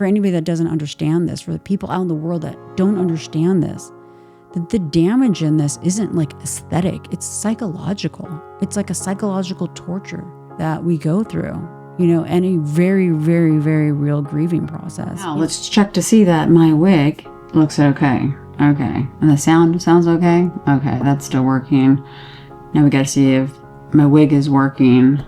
for anybody that doesn't understand this, for the people out in the world that don't understand this, that the damage in this isn't like aesthetic, it's psychological. It's like a psychological torture that we go through, and a very, very, very real grieving process. Now let's check to see that my wig looks okay. Okay. And the sounds okay? Okay, that's still working. Now we gotta see if my wig is working.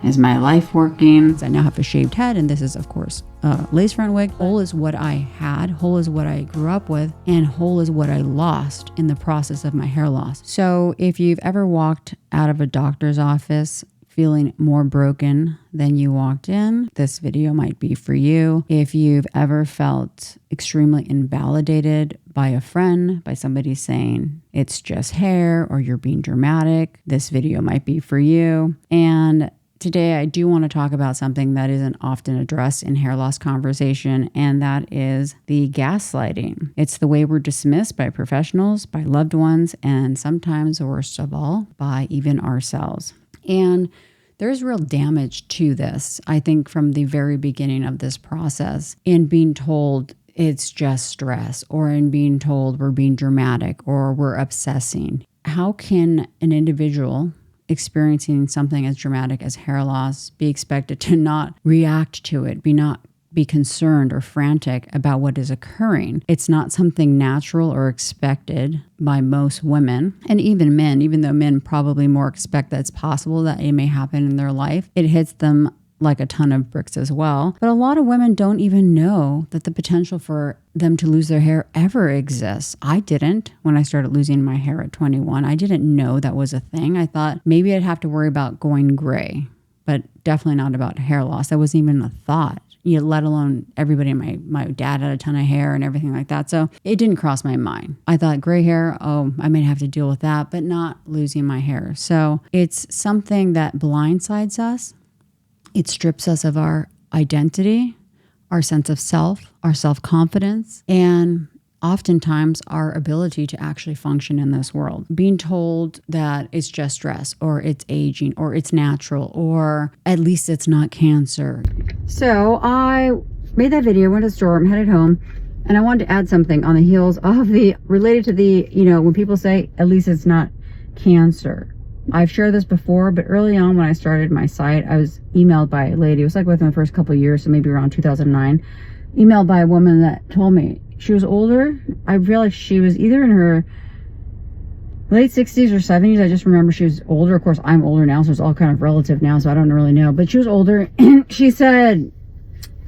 Is my life working? I now have a shaved head, and this is, of course, a lace front wig. Whole is what I had, whole is what I grew up with, and whole is what I lost in the process of my hair loss. So if you've ever walked out of a doctor's office feeling more broken than you walked in, this video might be for you. If you've ever felt extremely invalidated by a friend, by somebody saying it's just hair or you're being dramatic, this video might be for you. And today, I do want to talk about something that isn't often addressed in hair loss conversation, and that is the gaslighting. It's the way we're dismissed by professionals, by loved ones, and sometimes, worst of all, by even ourselves. And there's real damage to this, I think, from the very beginning of this process, in being told it's just stress, or in being told we're being dramatic or we're obsessing. How can an individual experiencing something as dramatic as hair loss be expected to not react to it, be concerned or frantic about what is occurring? It's not something natural or expected by most women, and even men, even though men probably more expect that it's possible that it may happen in their life. It hits them like a ton of bricks as well. But a lot of women don't even know that the potential for them to lose their hair ever exists. I didn't when I started losing my hair at 21. I didn't know that was a thing. I thought maybe I'd have to worry about going gray, but definitely not about hair loss. That wasn't even a thought, let alone everybody. My dad had a ton of hair and everything like that. So it didn't cross my mind. I thought gray hair, I may have to deal with that, but not losing my hair. So it's something that blindsides us. It strips us of our identity, our sense of self, our self-confidence, and oftentimes our ability to actually function in this world. Being told that it's just stress, or it's aging, or it's natural, or at least it's not cancer. So I made that video, went to the store, I'm headed home, and I wanted to add something on the heels of related to the, when people say, at least it's not cancer. I've shared this before, but early on when I started my site, I was emailed by a lady. It was like within the first couple of years, so maybe around 2009, emailed by a woman that told me she was older. I realized she was either in her late 60s or 70s. I just remember she was older. Of course, I'm older now, so it's all kind of relative now, so I don't really know. But she was older, and she said,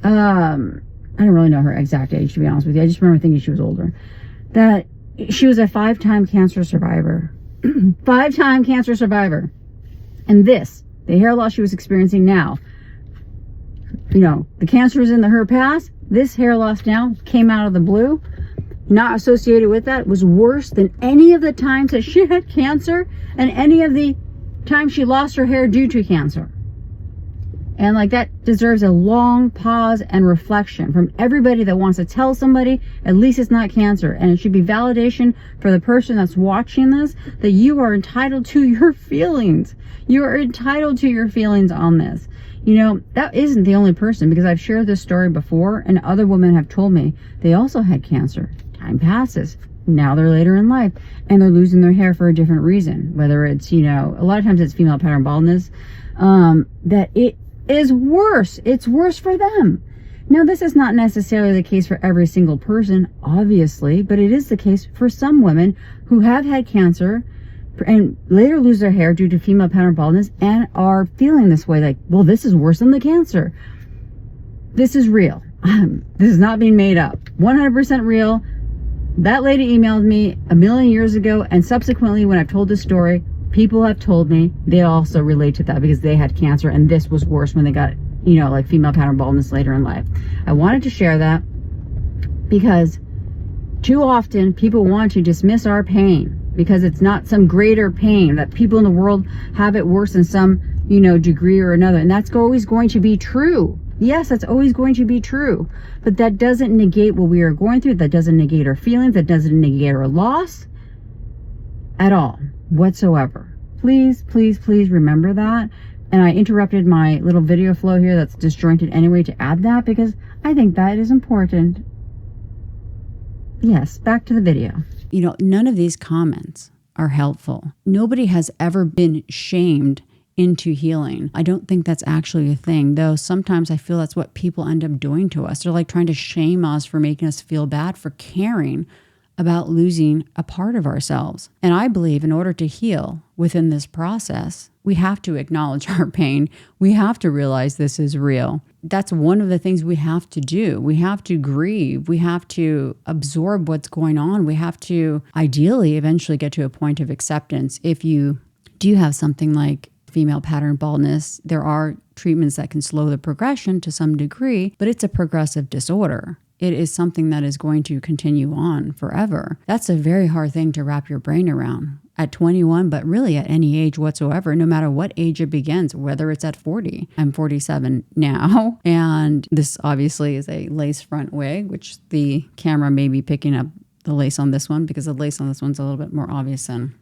I don't really know her exact age, to be honest with you. I just remember thinking she was older. That she was a 5-time cancer survivor. 5-time cancer survivor. And the hair loss she was experiencing now, the cancer was in her past. This hair loss now came out of the blue, not associated with that, was worse than any of the times that she had cancer and any of the times she lost her hair due to cancer. And that deserves a long pause and reflection from everybody that wants to tell somebody, at least it's not cancer. And it should be validation for the person that's watching this, that you are entitled to your feelings. You are entitled to your feelings on this. That isn't the only person, because I've shared this story before, and other women have told me they also had cancer. Time passes. Now they're later in life, and they're losing their hair for a different reason. Whether it's, a lot of times it's female pattern baldness, that it is worse. It's worse for them. Now, this is not necessarily the case for every single person, obviously, but it is the case for some women who have had cancer and later lose their hair due to female pattern baldness and are feeling this way, well, this is worse than the cancer. This is real. This is not being made up. 100% real. That lady emailed me a million years ago, and subsequently, when I've told this story, people have told me they also relate to that because they had cancer, and this was worse when they got, female pattern baldness later in life. I wanted to share that because too often people want to dismiss our pain because it's not some greater pain, that people in the world have it worse in some, degree or another. And that's always going to be true. Yes, that's always going to be true. But that doesn't negate what we are going through. That doesn't negate our feelings. That doesn't negate our loss at all, whatsoever. Please, please, please remember that. And I interrupted my little video flow here that's disjointed anyway to add that because I think that is important. Yes, back to the video. None of these comments are helpful. Nobody has ever been shamed into healing. I don't think that's actually a thing, though sometimes I feel that's what people end up doing to us. They're like trying to shame us for making us feel bad for caring about losing a part of ourselves. And I believe in order to heal within this process, we have to acknowledge our pain. We have to realize this is real. That's one of the things we have to do. We have to grieve. We have to absorb what's going on. We have to ideally eventually get to a point of acceptance. If you do have something like female pattern baldness, there are treatments that can slow the progression to some degree, but it's a progressive disorder. It is something that is going to continue on forever. That's a very hard thing to wrap your brain around at 21, but really at any age whatsoever, no matter what age it begins, whether it's at 40. I'm 47 now, and this obviously is a lace front wig, which the camera may be picking up the lace on this one because the lace on this one's a little bit more obvious than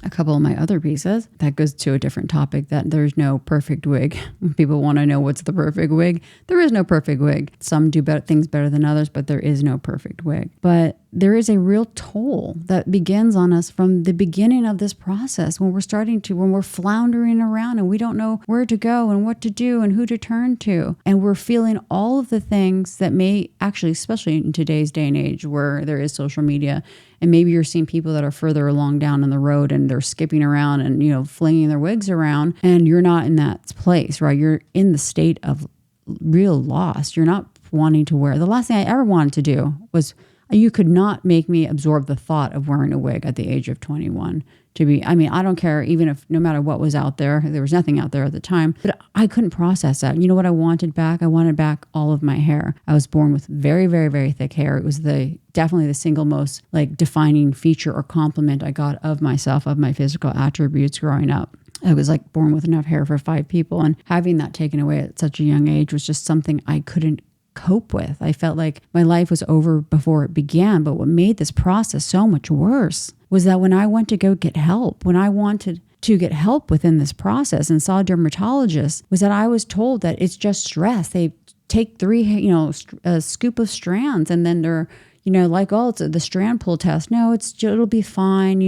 a couple of my other pieces. That goes to a different topic, that there's no perfect wig. When people want to know what's the perfect wig, there is no perfect wig. Some do things better than others, but there is no perfect wig. But there is a real toll that begins on us from the beginning of this process when we're floundering around and we don't know where to go and what to do and who to turn to. And we're feeling all of the things that may actually, especially in today's day and age where there is social media, and maybe you're seeing people that are further along down in the road and they're skipping around and, flinging their wigs around, and you're not in that place, right? You're in the state of real loss. You're not wanting to wear. The last thing I ever wanted to do was, you could not make me absorb the thought of wearing a wig at the age of 21. I don't care, even if no matter what was out there was nothing out there at the time, but I couldn't process that. You know what I wanted back? I wanted back all of my hair. I was born with very, very, very thick hair. It was definitely the single most defining feature or compliment I got of myself, of my physical attributes growing up. I was born with enough hair for 5 people, and having that taken away at such a young age was just something I couldn't cope with. I felt like my life was over before it began. But what made this process so much worse was that when I went to go get help, when I wanted to get help within this process and saw a dermatologist, was that I was told that it's just stress. They take 3, a scoop of strands, and then they're, it's the strand pull test. No, it'll be fine.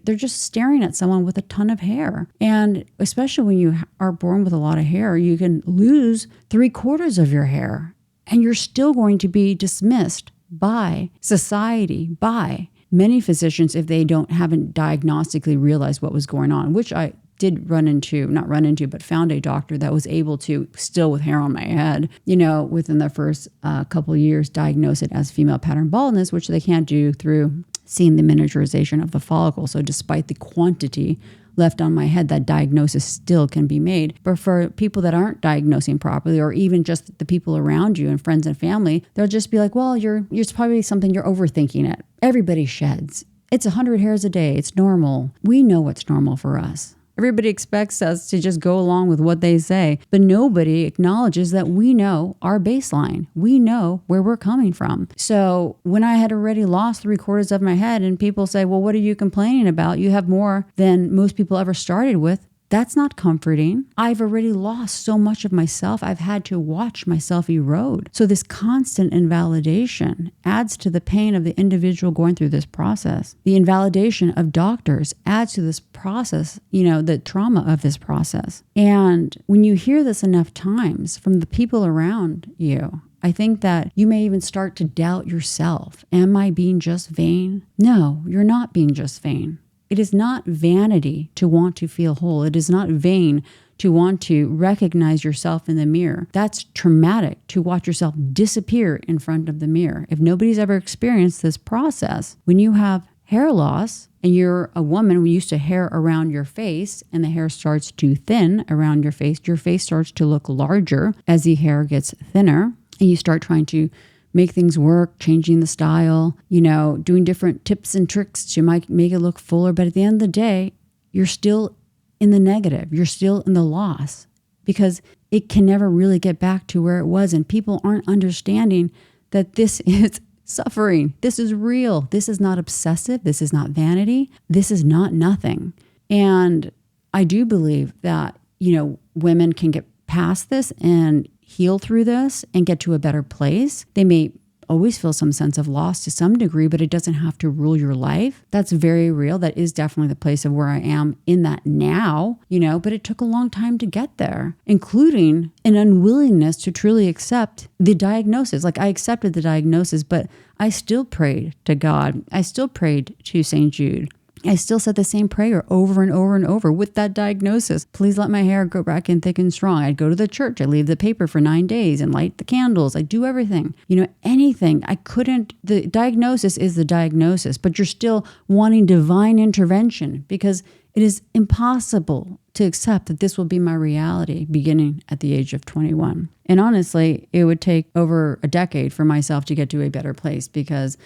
They're just staring at someone with a ton of hair. And especially when you are born with a lot of hair, you can lose 3/4 of your hair. And you're still going to be dismissed by society, by many physicians if they haven't diagnostically realized what was going on, which I did but found a doctor that was able to, still with hair on my head, within the first couple of years, diagnose it as female pattern baldness, which they can't do through seeing the miniaturization of the follicle. So despite the quantity left on my head, that diagnosis still can be made. But for people that aren't diagnosing properly, or even just the people around you and friends and family, they'll just be like, well, it's probably something you're overthinking it. Everybody sheds. It's 100 hairs a day. It's normal. We know what's normal for us. Everybody expects us to just go along with what they say, but nobody acknowledges that we know our baseline. We know where we're coming from. So when I had already lost 3/4 of my head and people say, well, what are you complaining about? You have more than most people ever started with. That's not comforting. I've already lost so much of myself. I've had to watch myself erode. So this constant invalidation adds to the pain of the individual going through this process. The invalidation of doctors adds to this process, the trauma of this process. And when you hear this enough times from the people around you, I think that you may even start to doubt yourself. Am I being just vain? No, you're not being just vain. It is not vanity to want to feel whole. It is not vain to want to recognize yourself in the mirror. That's traumatic to watch yourself disappear in front of the mirror. If nobody's ever experienced this process, when you have hair loss and you're a woman who used to hair around your face and the hair starts to thin around your face starts to look larger as the hair gets thinner, and you start trying to make things work, changing the style, doing different tips and tricks to make it look fuller. But at the end of the day, you're still in the negative. You're still in the loss because it can never really get back to where it was. And people aren't understanding that this is suffering. This is real. This is not obsessive. This is not vanity. This is not nothing. And I do believe that women can get past this and heal through this and get to a better place. They may always feel some sense of loss to some degree, but it doesn't have to rule your life. That's very real. That is definitely the place of where I am in that now, but it took a long time to get there, including an unwillingness to truly accept the diagnosis. Like, I accepted the diagnosis, but I still prayed to God. I still prayed to St. Jude. I still said the same prayer over and over and over with that diagnosis. Please let my hair grow back in thick and strong. I'd go to the church. I'd leave the paper for 9 days and light the candles. I'd do everything. Anything. I couldn't. The diagnosis is the diagnosis, but you're still wanting divine intervention because it is impossible to accept that this will be my reality beginning at the age of 21. And honestly, it would take over a decade for myself to get to a better place because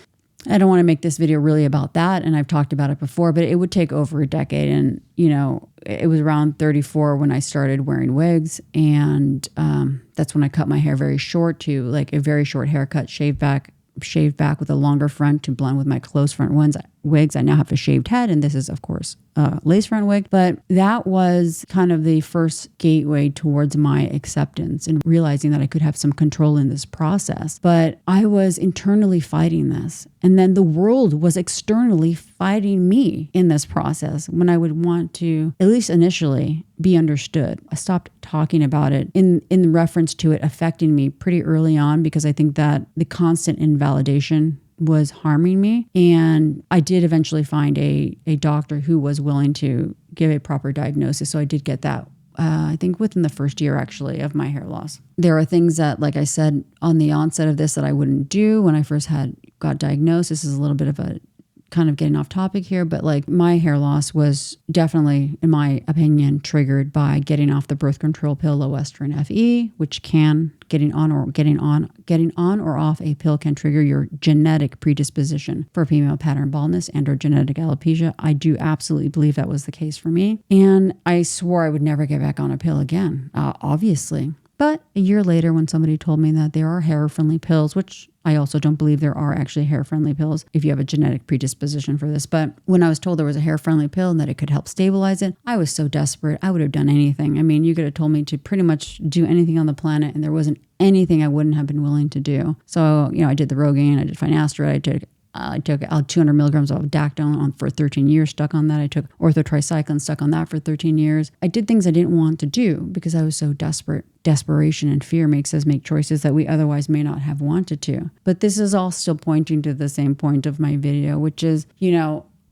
I don't want to make this video really about that, and I've talked about it before, but it would take over a decade. And, it was around 34 when I started wearing wigs, and that's when I cut my hair very short to like a very short haircut, shaved back with a longer front to blend with my close front wigs. I now have a shaved head, and this is, of course, a lace front wig. But that was kind of the first gateway towards my acceptance and realizing that I could have some control in this process. But I was internally fighting this. And then the world was externally fighting me in this process when I would want to, at least initially, be understood. I stopped talking about it in reference to it affecting me pretty early on because I think that the constant invalidation was harming me. And I did eventually find a doctor who was willing to give a proper diagnosis. So I did get that, I think within the first year actually of my hair loss. There are things that, like I said, on the onset of this that I wouldn't do when I first got diagnosed. This is a little bit of a kind of getting off topic here, but like my hair loss was definitely, in my opinion, triggered by getting off the birth control pill Loestrin FE, which getting on or off a pill can trigger your genetic predisposition for female pattern baldness and or genetic alopecia. I do absolutely believe that was the case for me. And I swore I would never get back on a pill again, obviously. But a year later, when somebody told me that there are hair-friendly pills, which I also don't believe there are actually hair-friendly pills if you have a genetic predisposition for this. But when I was told there was a hair-friendly pill and that it could help stabilize it, I was so desperate. I would have done anything. I mean, you could have told me to pretty much do anything on the planet, and there wasn't anything I wouldn't have been willing to do. So, I did the Rogaine, I did finasteride, I took 200 milligrams of Dactone for 13 years, stuck on that. I took orthotricycline, stuck on that for 13 years. I did things I didn't want to do because I was so desperate. Desperation and fear makes us make choices that we otherwise may not have wanted to. But this is all still pointing to the same point of my video, which is,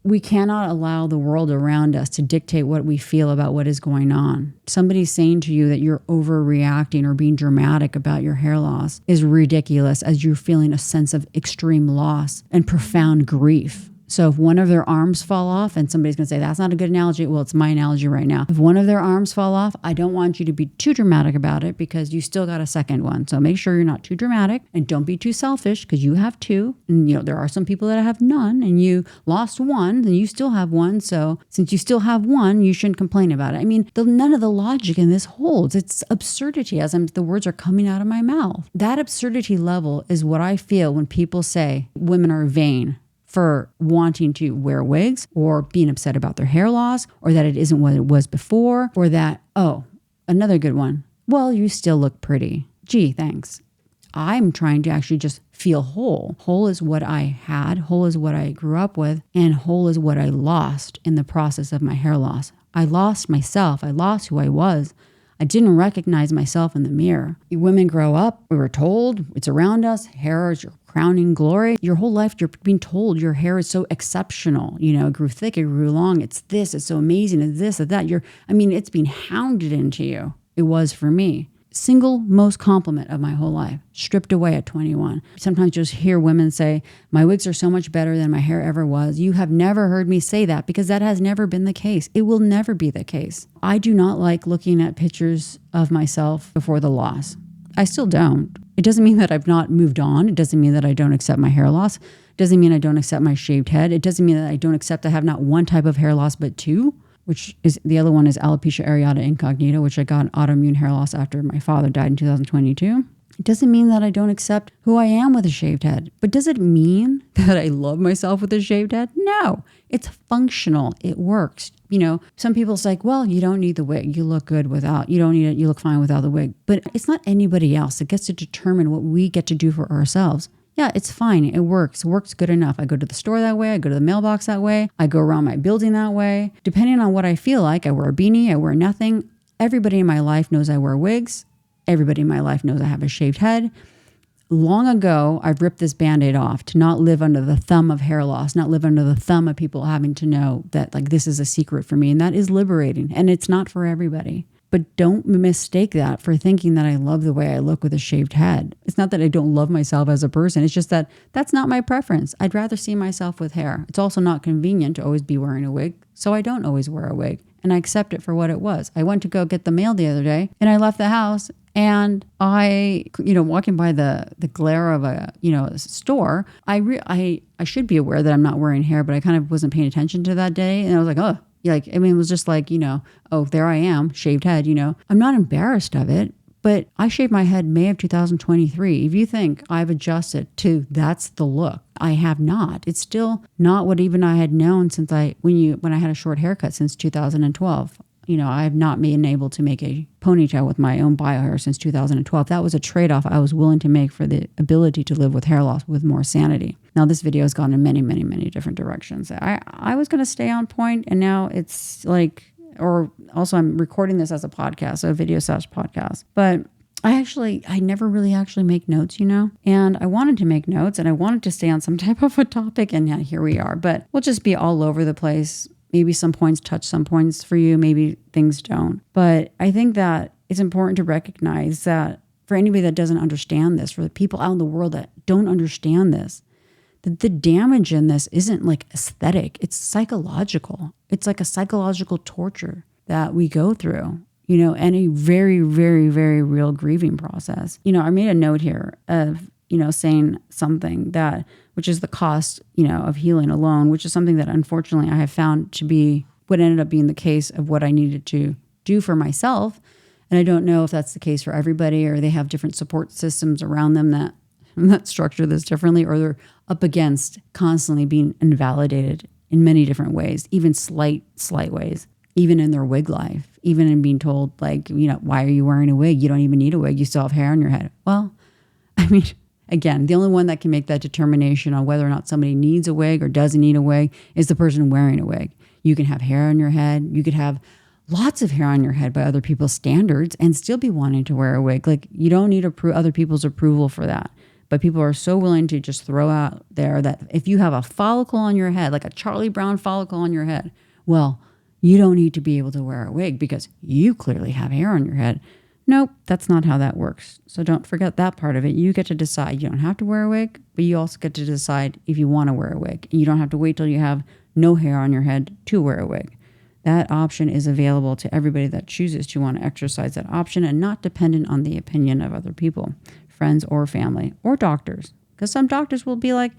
we cannot allow the world around us to dictate what we feel about what is going on. Somebody saying to you that you're overreacting or being dramatic about your hair loss is ridiculous, as you're feeling a sense of extreme loss and profound grief. So if one of their arms fall off, and somebody's going to say, that's not a good analogy. Well, it's my analogy right now. If one of their arms fall off, I don't want you to be too dramatic about it because you still got a second one. So make sure you're not too dramatic and don't be too selfish because you have two. And, there are some people that have none and you lost one and you still have one. So since you still have one, you shouldn't complain about it. I mean, none of the logic in this holds. It's absurdity as the words are coming out of my mouth. That absurdity level is what I feel when people say women are vain for wanting to wear wigs or being upset about their hair loss or that it isn't what it was before or that, another good one. Well, you still look pretty. Gee, thanks. I'm trying to actually just feel whole. Whole is what I had. Whole is what I grew up with. And whole is what I lost in the process of my hair loss. I lost myself. I lost who I was. I didn't recognize myself in the mirror. Women grow up, we were told, it's around us, hair is your crowning glory. Your whole life you're being told your hair is so exceptional. It grew thick, it grew long, it's this, it's so amazing, it's this, it's that. It's being hounded into you. It was for me. Single most compliment of my whole life, stripped away at 21. Sometimes you just hear women say, my wigs are so much better than my hair ever was. You have never heard me say that because that has never been the case. It will never be the case. I do not like looking at pictures of myself before the loss. I still don't. It doesn't mean that I've not moved on. It doesn't mean that I don't accept my hair loss. It doesn't mean I don't accept my shaved head. It doesn't mean that I don't accept I have not one type of hair loss, but two. Which is the other one is alopecia areata incognita, which I got an autoimmune hair loss after my father died in 2022. It doesn't mean that I don't accept who I am with a shaved head. But does it mean that I love myself with a shaved head? No. It's functional. It works. Some people say, well, you don't need the wig. You look good without. You don't need it. You look fine without the wig. But it's not anybody else that gets to determine what we get to do for ourselves. Yeah, it's fine. It works. It works good enough. I go to the store that way. I go to the mailbox that way. I go around my building that way. Depending on what I feel like, I wear a beanie. I wear nothing. Everybody in my life knows I wear wigs. Everybody in my life knows I have a shaved head. Long ago, I've ripped this Band-Aid off to not live under the thumb of hair loss, not live under the thumb of people having to know that this is a secret for me. And that is liberating. And it's not for everybody. But don't mistake that for thinking that I love the way I look with a shaved head. It's not that I don't love myself as a person. It's just that that's not my preference. I'd rather see myself with hair. It's also not convenient to always be wearing a wig, so I don't always wear a wig. And I accept it for what it was. I went to go get the mail the other day, and I left the house, and I, walking by the glare of a store, I should be aware that I'm not wearing hair, but I kind of wasn't paying attention to that day. And I was like, oh. It was just oh, there I am, shaved head, I'm not embarrassed of it, but I shaved my head May of 2023. If you think I've adjusted to that's the look, I have not. It's still not what even I had known since when I had a short haircut since 2012. I have not been able to make a ponytail with my own bio hair since 2012. That was a trade-off I was willing to make for the ability to live with hair loss with more sanity. Now, this video has gone in many, many, many different directions. I was going to stay on point, and now it's also I'm recording this as a podcast, so a video/podcast. But I never really actually make notes, and I wanted to make notes, and I wanted to stay on some type of a topic, and yeah, here we are. But we'll just be all over the place. Maybe some points touch some points for you. Maybe things don't. But I think that it's important to recognize that for anybody that doesn't understand this, for the people out in the world that don't understand this, that the damage in this isn't aesthetic. It's psychological. It's like a psychological torture that we go through, and a very, very, very real grieving process. I made a note here of, saying something which is the cost, of healing alone, which is something that unfortunately I have found to be what ended up being the case of what I needed to do for myself. And I don't know if that's the case for everybody, or they have different support systems around them that structure this differently, or they're up against constantly being invalidated in many different ways, even slight ways, even in their wig life, even in being told why are you wearing a wig? You don't even need a wig. You still have hair on your head. Well, again, the only one that can make that determination on whether or not somebody needs a wig or doesn't need a wig is the person wearing a wig. You can have hair on your head. You could have lots of hair on your head by other people's standards and still be wanting to wear a wig. You don't need other people's approval for that. But people are so willing to just throw out there that if you have a follicle on your head, like a Charlie Brown follicle on your head, well, you don't need to be able to wear a wig because you clearly have hair on your head. Nope, that's not how that works. So don't forget that part of it. You get to decide. You don't have to wear a wig, but you also get to decide if you want to wear a wig. You don't have to wait till you have no hair on your head to wear a wig. That option is available to everybody that chooses to want to exercise that option and not dependent on the opinion of other people, friends or family or doctors. Because some doctors will be like,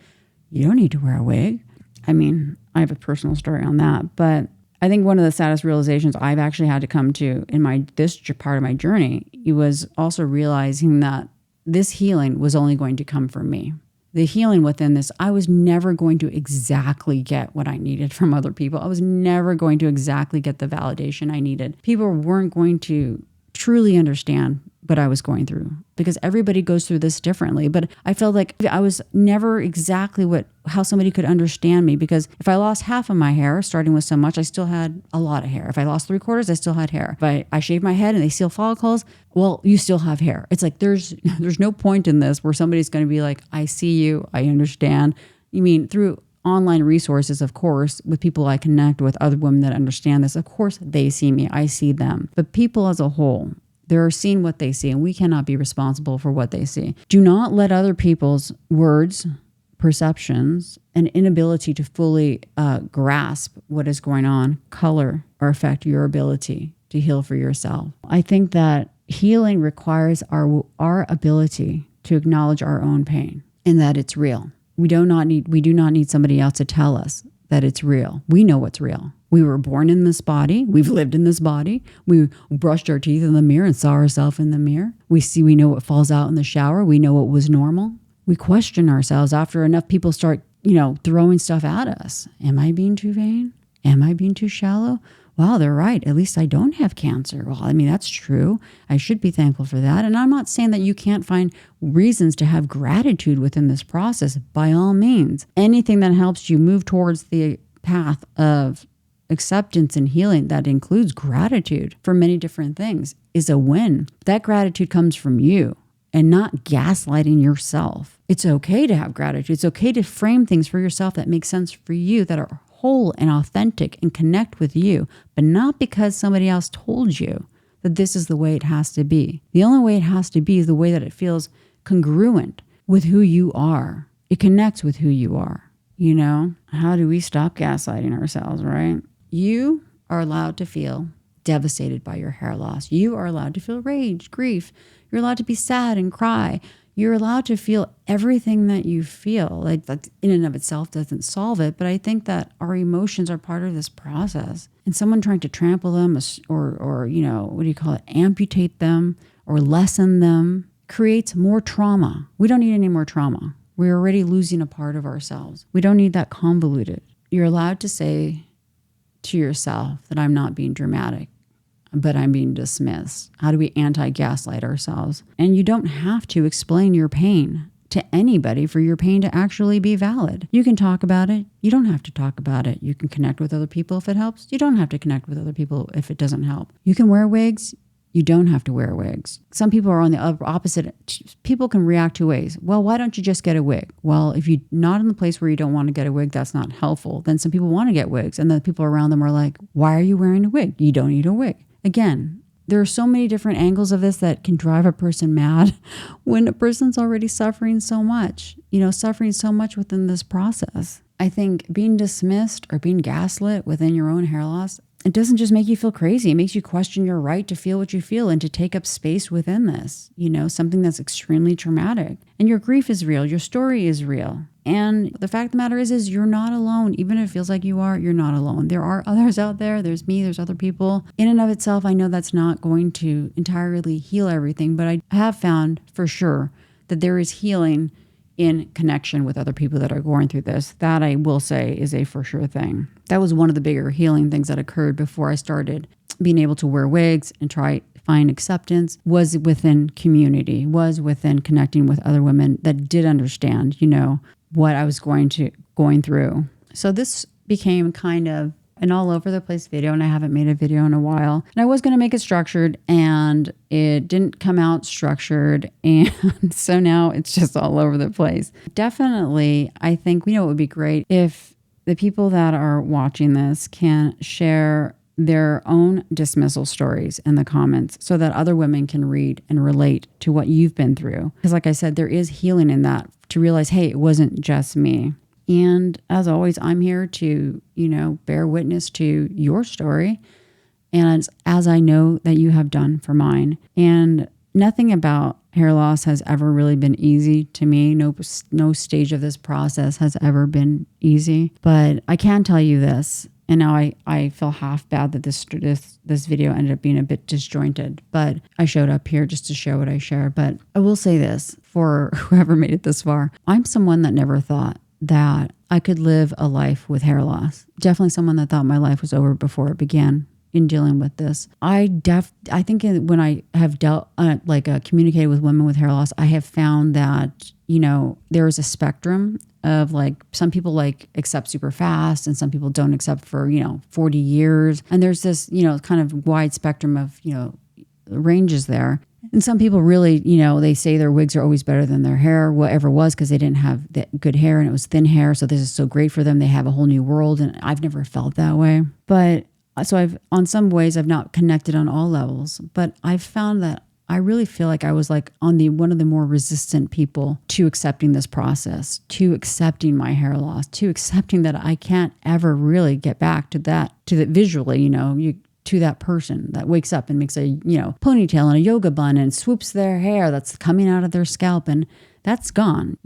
you don't need to wear a wig. I have a personal story on that, but I think one of the saddest realizations I've actually had to come to in this part of my journey, it was also realizing that this healing was only going to come from me. The healing within this, I was never going to exactly get what I needed from other people. I was never going to exactly get the validation I needed. People weren't going to truly understand what I was going through because everybody goes through this differently. But I felt like I was never exactly how somebody could understand me, because if I lost half of my hair, starting with so much, I still had a lot of hair. If I lost 3/4, I still had hair. If I shaved my head and they still follicles, well, you still have hair. It's like there's no point in this where somebody's going to be like, I see you, I understand. Through online resources, of course, with people I connect with, other women that understand this, of course, they see me, I see them. But people as a whole, they're seeing what they see, and we cannot be responsible for what they see. Do not let other people's words, perceptions, and inability to fully grasp what is going on color or affect your ability to heal for yourself. I think that healing requires our ability to acknowledge our own pain and that it's real. We do not need somebody else to tell us that it's real. We know what's real. We were born in this body. We've lived in this body. We brushed our teeth in the mirror and saw ourselves in the mirror. We know what falls out in the shower. We know what was normal. We question ourselves after enough people start, throwing stuff at us. Am I being too vain? Am I being too shallow? Wow, they're right. At least I don't have cancer. Well, that's true. I should be thankful for that. And I'm not saying that you can't find reasons to have gratitude within this process. By all means, anything that helps you move towards the path of acceptance and healing that includes gratitude for many different things is a win. That gratitude comes from you and not gaslighting yourself. It's okay to have gratitude. It's okay to frame things for yourself that make sense for you, that are whole and authentic and connect with you, but not because somebody else told you that this is the way it has to be. The only way it has to be is the way that it feels congruent with who you are. It connects with who you are. How do we stop gaslighting ourselves, right? You are allowed to feel devastated by your hair loss. You are allowed to feel rage, grief. You're allowed to be sad and cry. You're allowed to feel everything that you feel. Like that in and of itself doesn't solve it, but I think that our emotions are part of this process. And someone trying to trample them or amputate them or lessen them creates more trauma. We don't need any more trauma. We're already losing a part of ourselves. We don't need that convoluted. You're allowed to say to yourself that I'm not being dramatic, but I'm being dismissed. How do we anti-gaslight ourselves? And you don't have to explain your pain to anybody for your pain to actually be valid. You can talk about it. You don't have to talk about it. You can connect with other people if it helps. You don't have to connect with other people if it doesn't help. You can wear wigs. You don't have to wear wigs. Some people are on the opposite. People can react two ways. Well, why don't you just get a wig? Well, if you're not in the place where you don't want to get a wig, that's not helpful. Then some people want to get wigs. And the people around them are like, why are you wearing a wig? You don't need a wig. Again, there are so many different angles of this that can drive a person mad when a person's already suffering so much, suffering so much within this process. I think being dismissed or being gaslit within your own hair loss, it doesn't just make you feel crazy. It makes you question your right to feel what you feel and to take up space within this, something that's extremely traumatic. And your grief is real. Your story is real. And the fact of the matter is you're not alone. Even if it feels like you are, you're not alone. There are others out there. There's me, there's other people. In and of itself, I know that's not going to entirely heal everything, but I have found for sure that there is healing in connection with other people that are going through this. That I will say is a for sure thing. That was one of the bigger healing things that occurred before I started being able to wear wigs and try find acceptance, was within community, was within connecting with other women that did understand, what I was going through. So this became kind of an all over the place video, and I haven't made a video in a while. And I was going to make it structured, and it didn't come out structured. And so now it's just all over the place. Definitely, I think, it would be great if the people that are watching this can share their own dismissal stories in the comments so that other women can read and relate to what you've been through. Because like I said, there is healing in that, to realize, hey, it wasn't just me. And as always, I'm here to, bear witness to your story. And as I know that you have done for mine. And nothing about hair loss has ever really been easy to me. No stage of this process has ever been easy. But I can tell you this, and now I feel half bad that this video ended up being a bit disjointed. But I showed up here just to share what I share. But I will say this, for whoever made it this far, I'm someone that never thought that I could live a life with hair loss. Definitely someone that thought my life was over before it began in dealing with this. I think when I have communicated with women with hair loss, I have found that, there is a spectrum of some people accept super fast and some people don't accept for, 40 years. And there's this, kind of wide spectrum of, ranges there. And some people really, they say their wigs are always better than their hair, whatever it was, because they didn't have that good hair and it was thin hair. So this is so great for them. They have a whole new world. And I've never felt that way. But so on some ways, I've not connected on all levels, but I've found that I really feel like I was on one of the more resistant people to accepting this process, to accepting my hair loss, to accepting that I can't ever really get back to that visually, to that person that wakes up and makes a, ponytail and a yoga bun and swoops their hair that's coming out of their scalp, and that's gone.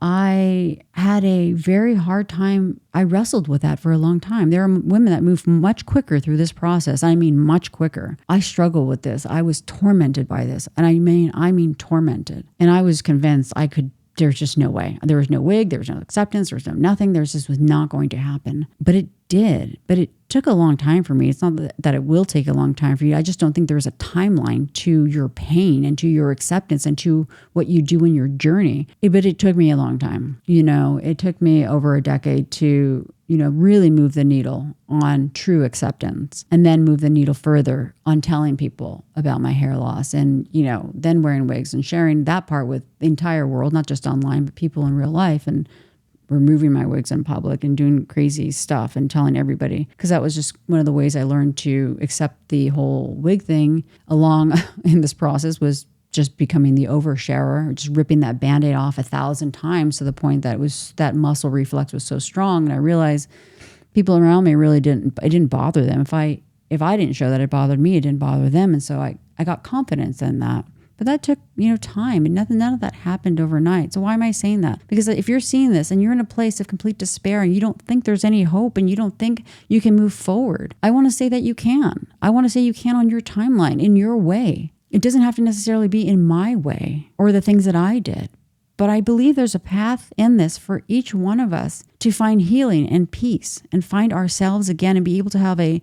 I had a very hard time. I wrestled with that for a long time. There are women that move much quicker through this process. I mean, much quicker. I struggle with this. I was tormented by this. And I mean tormented. And I was convinced there's just no way. There was no wig. There was no acceptance. There was no nothing. This was not going to happen. But it did. But it took a long time for me. It's not that it will take a long time for you. I just don't think there's a timeline to your pain and to your acceptance and to what you do in your journey. But it took me a long time. It took me over a decade to, really move the needle on true acceptance, and then move the needle further on telling people about my hair loss, and, then wearing wigs and sharing that part with the entire world, not just online, but people in real life, and removing my wigs in public and doing crazy stuff and telling everybody, because that was just one of the ways I learned to accept the whole wig thing along in this process, was just becoming the oversharer, just ripping that Band-Aid off 1,000 times to the point that that muscle reflex was so strong. And I realized people around me it didn't bother them. If I didn't show that it bothered me, it didn't bother them. And so I got confidence in that. But that took, time, and none of that happened overnight. So why am I saying that? Because if you're seeing this and you're in a place of complete despair and you don't think there's any hope and you don't think you can move forward, I want to say that you can. I want to say you can on your timeline, in your way. It doesn't have to necessarily be in my way or the things that I did. But I believe there's a path in this for each one of us to find healing and peace and find ourselves again and be able to have a,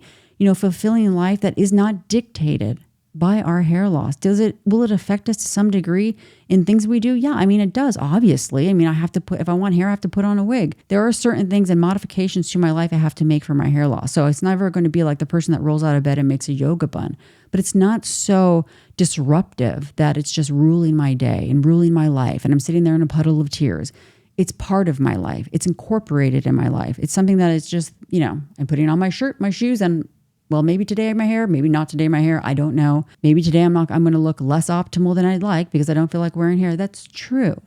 fulfilling life that is not dictated by our hair loss. Will it affect us to some degree in things we do? Yeah, it does, obviously. If I want hair, I have to put on a wig. There are certain things and modifications to my life I have to make for my hair loss. So it's never going to be like the person that rolls out of bed and makes a yoga bun. But it's not so disruptive that it's just ruling my day and ruling my life, and I'm sitting there in a puddle of tears. It's part of my life. It's incorporated in my life. It's something that is just, I'm putting on my shirt, my shoes, and well, maybe today my hair, maybe not today my hair. I don't know. Maybe today I'm going to look less optimal than I'd like because I don't feel like wearing hair. That's true.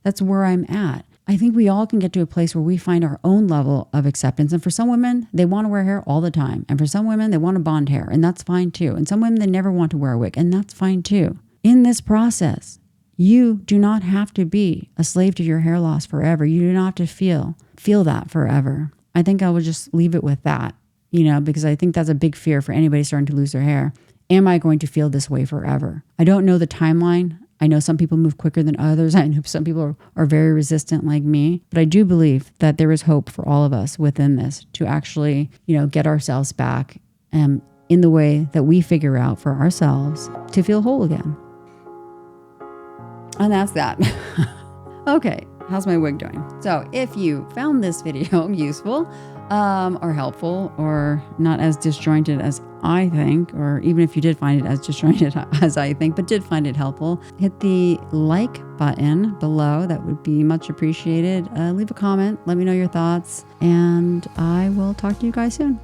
That's where I'm at. I think we all can get to a place where we find our own level of acceptance. And for some women, they want to wear hair all the time. And for some women, they want to bond hair, and that's fine too. And some women, they never want to wear a wig, and that's fine too. In this process, you do not have to be a slave to your hair loss forever. You do not have to feel that forever. I think I would just leave it with that. Because I think that's a big fear for anybody starting to lose their hair. Am I going to feel this way forever? I don't know the timeline. I know some people move quicker than others. I know some people are very resistant like me. But I do believe that there is hope for all of us within this to actually, get ourselves back in the way that we figure out for ourselves to feel whole again. And that's that. Okay, how's my wig doing? So if you found this video useful, or helpful, or not as disjointed as I think, or even if you did find it as disjointed as I think, but did find it helpful, hit the like button below. That would be much appreciated. Leave a comment. Let me know your thoughts, and I will talk to you guys soon.